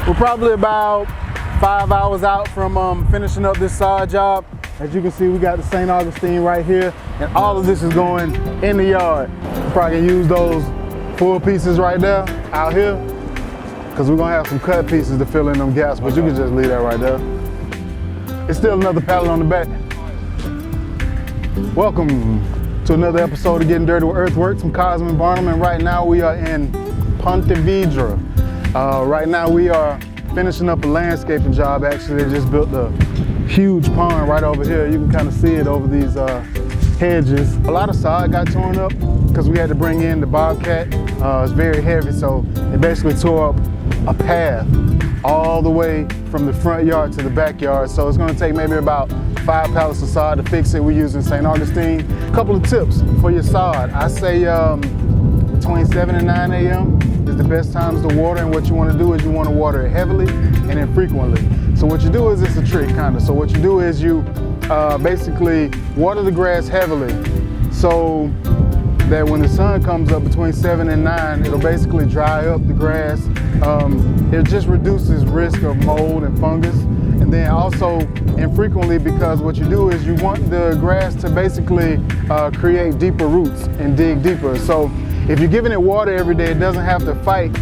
We're probably about 5 hours out from finishing up this sod job. As you can see, we got the St. Augustine right here, and all of this is going in the yard. We're probably gonna use those full pieces right there out here, because we're gonna have some cut pieces to fill in them gaps, but you can just leave that right there. It's still another pallet on the back. Welcome to another episode of Getting Dirty with Earthworks. I'm Kozman, Barnum, and right now we are in Ponte, Vedra. Right now we are finishing up a landscaping job. Actually, they just built a huge pond right over here. You can kind of see it over these hedges. A lot of sod got torn up because we had to bring in the bobcat. It's very heavy, so it basically tore up a path all the way from the front yard to the backyard. So it's going to take maybe about 5 pallets of sod to fix it. We're using St. Augustine. A couple of tips for your sod. I say between 7 and 9 a.m. is the best times to water, and what you want to do is you want to water it heavily and infrequently. So what you do is, it's a trick kind of. So what you do is you basically water the grass heavily so that when the sun comes up between 7 and 9, it'll basically dry up the grass. It just reduces risk of mold and fungus. And then also infrequently, because what you do is you want the grass to basically create deeper roots and dig deeper. So if you're giving it water every day, it doesn't have to fight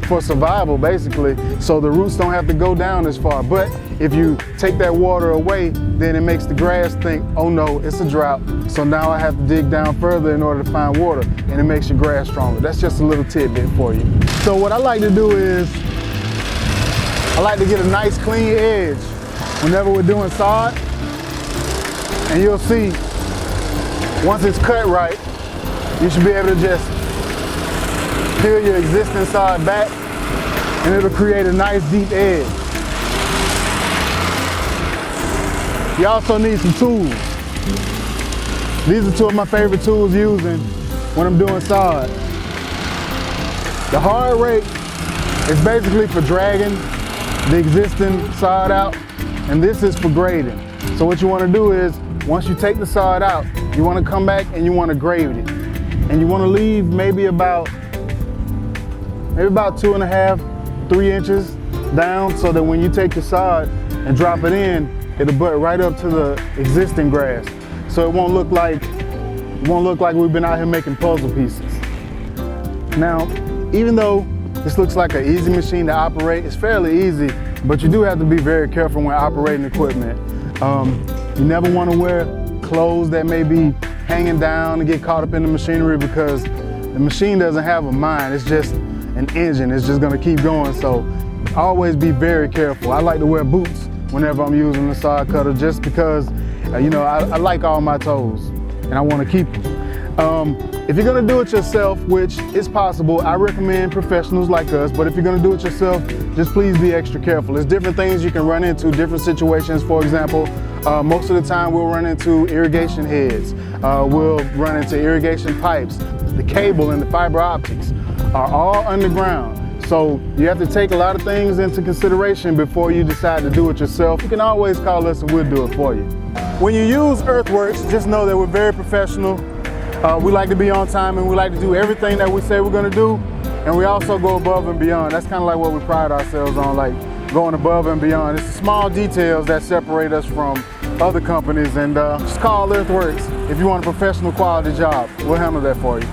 for survival, basically, so the roots don't have to go down as far. But if you take that water away, then it makes the grass think, oh no, it's a drought, so now I have to dig down further in order to find water, and it makes your grass stronger. That's just a little tidbit for you. So what I like to do is, I like to get a nice clean edge whenever we're doing sod, and you'll see, once it's cut right, you should be able to just peel your existing sod back, and it'll create a nice deep edge. You also need some tools. These are two of my favorite tools using when I'm doing sod. The hard rake is basically for dragging the existing sod out, and this is for grading. So what you want to do is, once you take the sod out, you want to come back and you want to grade it. And you want to leave maybe about 2.5, 3 inches down, so that when you take your sod and drop it in, it'll butt right up to the existing grass. So it won't look like we've been out here making puzzle pieces. Now, even though this looks like an easy machine to operate, it's fairly easy, but you do have to be very careful when operating equipment. You never want to wear clothes that may be hanging down and get caught up in the machinery, because the machine doesn't have a mind. It's just an engine. It's just going to keep going. So always be very careful. I like to wear boots whenever I'm using the sod cutter, just because you know, I like all my toes and I want to keep them. If you're going to do it yourself, which is possible, I recommend professionals like us, but if you're going to do it yourself, just please be extra careful. There's different things you can run into, different situations. For example, most of the time we'll run into irrigation heads, we'll run into irrigation pipes. The cable and the fiber optics are all underground. So you have to take a lot of things into consideration before you decide to do it yourself. You can always call us and we'll do it for you. When you use Earthworks, just know that we're very professional. We like to be on time, and we like to do everything that we say we're going to do. And we also go above and beyond. That's kind of like what we pride ourselves on, like going above and beyond. It's the small details that separate us from other companies. And just call Earthworks if you want a professional quality job. We'll handle that for you.